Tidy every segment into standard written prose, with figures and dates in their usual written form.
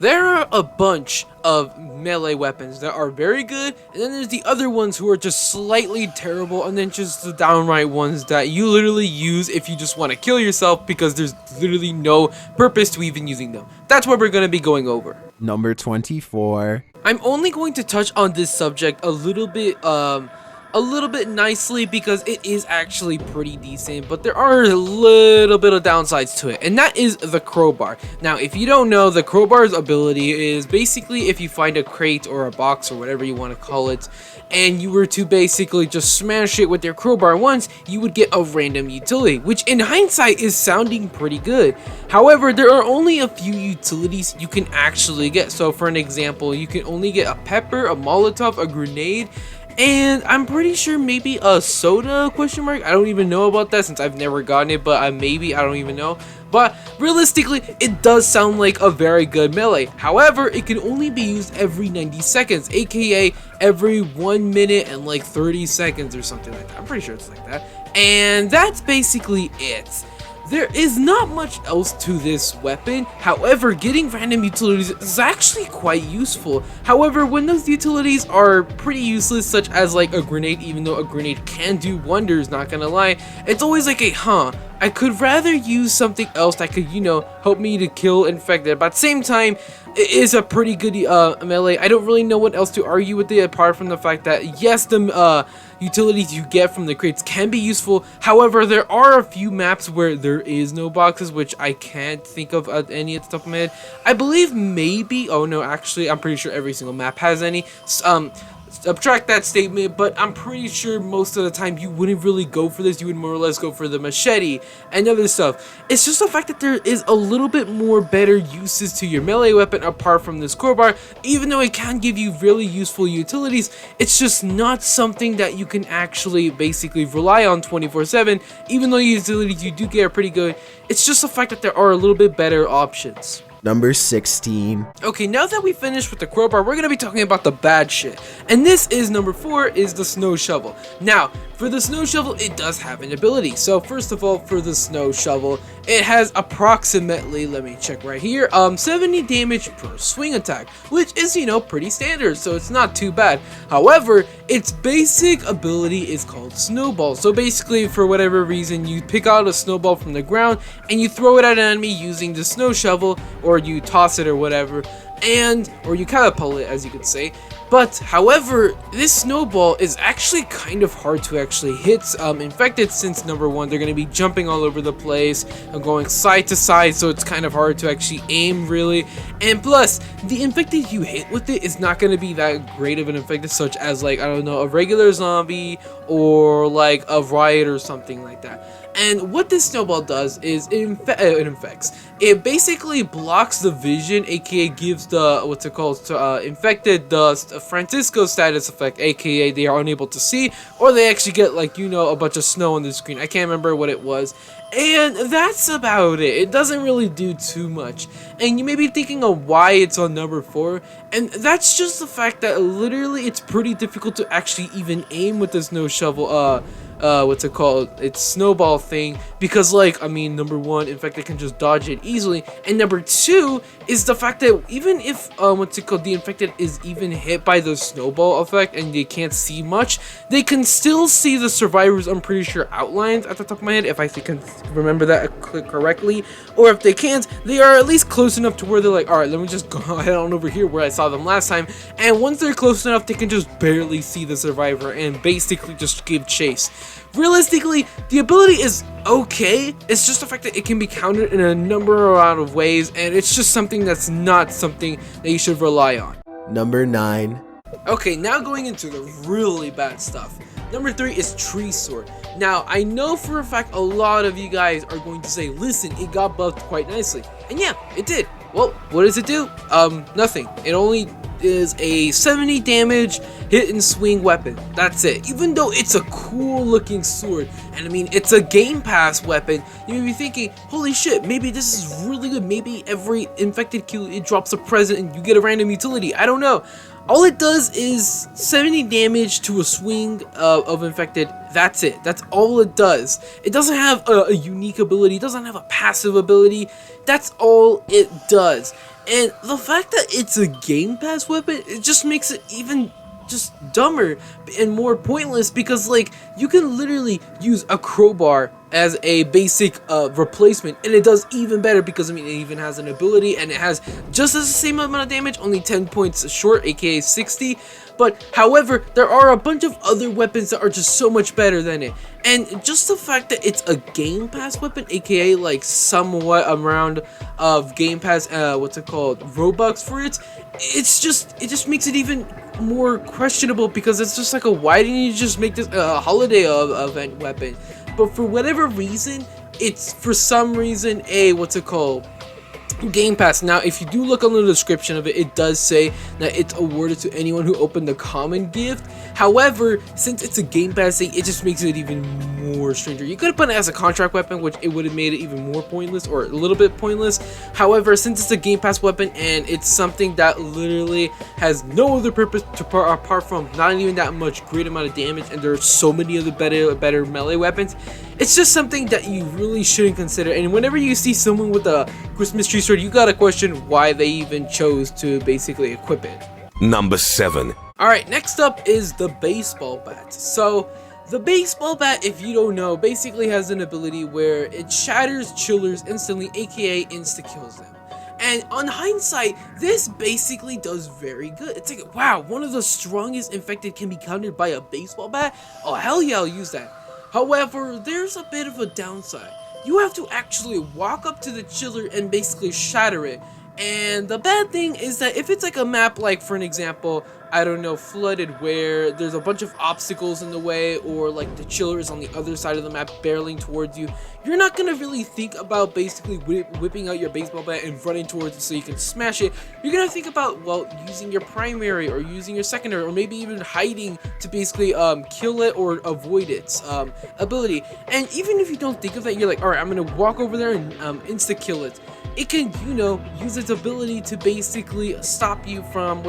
There are a bunch of melee weapons that are very good, and then there's the other ones who are just slightly terrible, and then just the downright ones that you literally use if you just want to kill yourself because there's literally no purpose to even using them. That's what we're going to be going over. Number 24. I'm only going to touch on this subject a little bit nicely because it is actually pretty decent, but there are a little bit of downsides to it, and that is the crowbar. Now, if you don't know, the crowbar's ability is basically if you find a crate or a box or whatever you want to call it, and you were to basically just smash it with your crowbar once, you would get a random utility, which in hindsight is sounding pretty good. However, there are only a few utilities you can actually get. So for an example, you can only get a pepper, a Molotov, a grenade, and I'm pretty sure maybe a soda question mark. I don't even know about that since I've never gotten it, but maybe I don't even know. But realistically, it does sound like a very good melee. However, it can only be used every 90 seconds, aka every 1 minute and like 30 seconds or something like that. I'm pretty sure it's like that. And that's basically it. There is not much else to this weapon. However, getting random utilities is actually quite useful. However, when those utilities are pretty useless, such as like a grenade, even though a grenade can do wonders, not gonna lie, it's always like I could rather use something else that could, help me to kill infected. But at the same time, it is a pretty good melee. I don't really know what else to argue with it apart from the fact that yes, the utilities you get from the crates can be useful. However, there are a few maps where there is no boxes, which I can't think of any at the top of my head. I believe maybe, oh no, actually, I'm pretty sure every single map has any. Subtract that statement, but I'm pretty sure most of the time you wouldn't really go for this. You would more or less go for the machete and other stuff. It's just the fact that there is a little bit more better uses to your melee weapon apart from this crowbar. Even though it can give you really useful utilities, it's just not something that you can actually basically rely on 24/7. Even though the utilities you do get are pretty good, it's just the fact that there are a little bit better options. Number 16. Okay, now that we finished with the crowbar, we're gonna be talking about the bad shit. And this is number 4, is the snow shovel. Now, for the snow shovel, it does have an ability. So first of all, for the snow shovel, it has approximately, let me check right here, 70 damage per swing attack, which is, pretty standard, so it's not too bad. However, its basic ability is called snowball. So basically, for whatever reason, you pick out a snowball from the ground and you throw it at an enemy using the snow shovel, or you toss it or whatever, or you catapult it, as you could say. But however, this snowball is actually kind of hard to actually hit infected, since number 1, they're going to be jumping all over the place and going side to side, so it's kind of hard to actually aim really. And plus, the infected you hit with it is not going to be that great of an infected, such as like, I don't know, a regular zombie or like a riot or something like that. And what this snowball does is it infects. It basically blocks the vision, aka gives the infected the Francisco status effect, aka they are unable to see, or they actually get like a bunch of snow on the screen. I can't remember what it was. And that's about it. It doesn't really do too much. And you may be thinking of why it's on number 4, and that's just the fact that literally it's pretty difficult to actually even aim with this snow shovel its snowball thing, because number 1, infected can just dodge it easily, and number 2 is the fact that even if the infected is even hit by the snowball effect and they can't see much, they can still see the survivors, I'm pretty sure, outlines at the top of my head, if I can remember that correctly, or if they can't, they are at least close enough to where they're like, alright, let me just go head on over here where I saw them last time, and once they're close enough, they can just barely see the survivor and basically just give chase. Realistically, the ability is okay. It's just the fact that it can be countered in a number of ways, and it's just something that's not something that you should rely on. Number 9. Okay, now going into the really bad stuff. Number 3 is Tree Sword. Now, I know for a fact a lot of you guys are going to say, listen, it got buffed quite nicely. And yeah, it did. Well, what does it do? Nothing. It only is a 70 damage hit and swing weapon. That's it. Even though it's a cool looking sword, and I mean it's a Game Pass weapon, you may be thinking, holy shit, maybe this is really good. Maybe every infected kill it drops a present and you get a random utility. I don't know. All it does is 70 damage to a swing of infected. That's it. That's all it does. It doesn't have a unique ability. It doesn't have a passive ability. That's all it does. And the fact that it's a Game Pass weapon, it just makes it even just dumber and more pointless, because like you can literally use a crowbar as a basic replacement, and it does even better, because I mean it even has an ability and it has just as the same amount of damage, only 10 points short, aka 60. But however, there are a bunch of other weapons that are just so much better than it, and just the fact that it's a Game Pass weapon, aka like somewhat around of Game Pass Robux for it, it just makes it even more questionable, because it's just like, why didn't you just make this a holiday event weapon? But for whatever reason, it's for some reason Game Pass. Now, if you do look on the description of it, it does say that it's awarded to anyone who opened the common gift. However, since it's a Game Pass thing, it just makes it even more stranger. You could have put it as a contract weapon, which it would have made it even more pointless, or a little bit pointless. However, since it's a Game Pass weapon and it's something that literally has no other purpose apart from not even that much great amount of damage, and there are so many other better melee weapons, it's just something that you really shouldn't consider. And whenever you see someone with a Christmas tree sword, you gotta question why they even chose to basically equip it. Number 7. Alright, next up is the baseball bat. So, the baseball bat, if you don't know, basically has an ability where it shatters chillers instantly, aka insta-kills them. And on hindsight, this basically does very good. It's like, wow, one of the strongest infected can be countered by a baseball bat? Oh, hell yeah, I'll use that. However, there's a bit of a downside. You have to actually walk up to the chiller and basically shatter it. And the bad thing is that if it's like a map, like for an example, I don't know, Flooded, where there's a bunch of obstacles in the way, or like the chiller is on the other side of the map barreling towards you, you're not gonna really think about basically whipping out your baseball bat and running towards it so you can smash it. You're gonna think about, well, using your primary or using your secondary, or maybe even hiding to basically kill it or avoid its ability. And even if you don't think of that, you're like, alright, I'm gonna walk over there and insta kill it. It can, you know, use its ability to basically stop you from,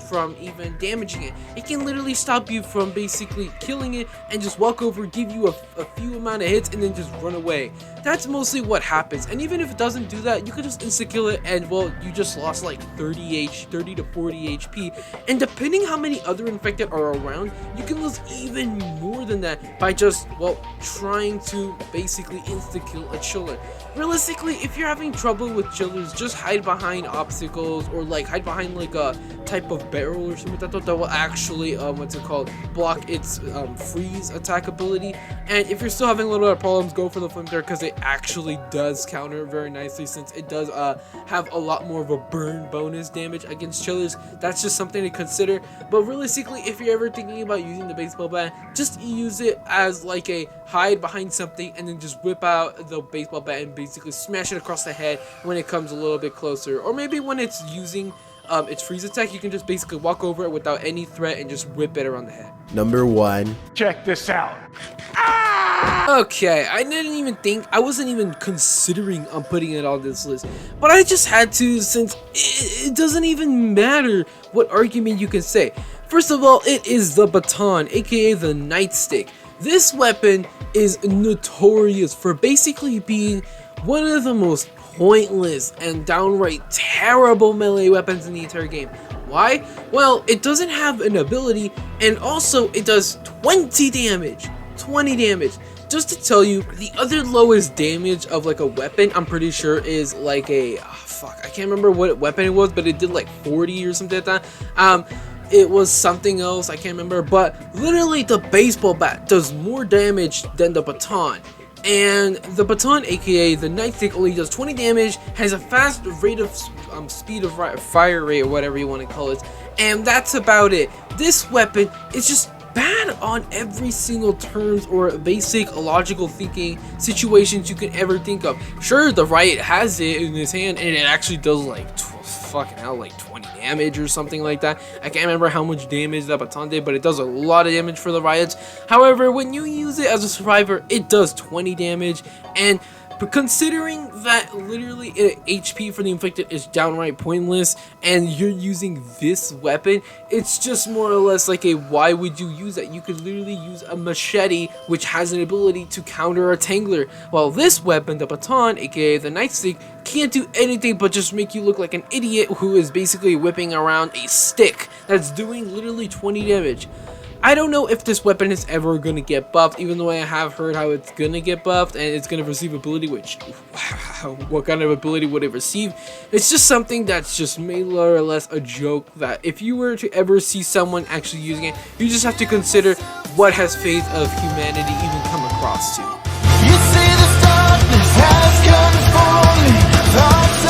from even damaging it. It can literally stop you from basically killing it and just walk over, give you a few amount of hits, and then just run away. That's mostly what happens. And even if it doesn't do that, you could just insta-kill it and, well, you just lost like 30 to 40 HP. And depending how many other infected are around, you can lose even more than that by just, well, trying to basically insta-kill a chiller. Realistically, if you're having trouble with chillers, just hide behind obstacles, or like hide behind like a type of barrel or something that will actually block its freeze attack ability. And if you're still having a little bit of problems, go for the flamethrower, because it actually does counter very nicely, since it does have a lot more of a burn bonus damage against chillers. That's just something to consider. But realistically, if you're ever thinking about using the baseball bat, just use it as like a hide behind something and then just whip out the baseball bat and basically smash it across the head when it comes a little bit closer. Or maybe when it's using its freeze attack, you can just basically walk over it without any threat and just whip it around the head. Number 1. Check this out. Okay, I wasn't even considering on putting it on this list, but I just had to, since it doesn't even matter what argument you can say. First of all, it is the baton, aka the nightstick. This weapon is notorious for basically being one of the most pointless and downright terrible melee weapons in the entire game. Why? Well, it doesn't have an ability, and also it does 20 damage. 20 damage. Just to tell you, the other lowest damage of like a weapon, I'm pretty sure, is like a I can't remember what weapon it was, but it did like 40 or something like that. It was something else, I can't remember, but literally the baseball bat does more damage than the baton. And the baton, aka the nightstick, only does 20 damage, has a fast rate of speed of fire rate, or whatever you want to call it, and that's about it. This weapon is just bad on every single terms or basic logical thinking situations you could ever think of. Sure, the Riot has it in his hand, and it actually does like fucking hell, like 20 damage or something like that. I can't remember how much damage that baton did, but it does a lot of damage for the Riots. However, when you use it as a survivor, it does 20 damage, and But considering that literally HP for the inflicted is downright pointless and you're using this weapon, it's just more or less like a why would you use that? You could literally use a machete which has an ability to counter a Tangler, while this weapon, the baton, aka the nightstick, can't do anything but just make you look like an idiot who is basically whipping around a stick that's doing literally 20 damage. I don't know if this weapon is ever going to get buffed, even though I have heard how it's going to get buffed and it's going to receive ability, which, what kind of ability would it receive? It's just something that's just more or less a joke that if you were to ever see someone actually using it, you just have to consider what has Faith of Humanity even come across to. You say the darkness has come for me.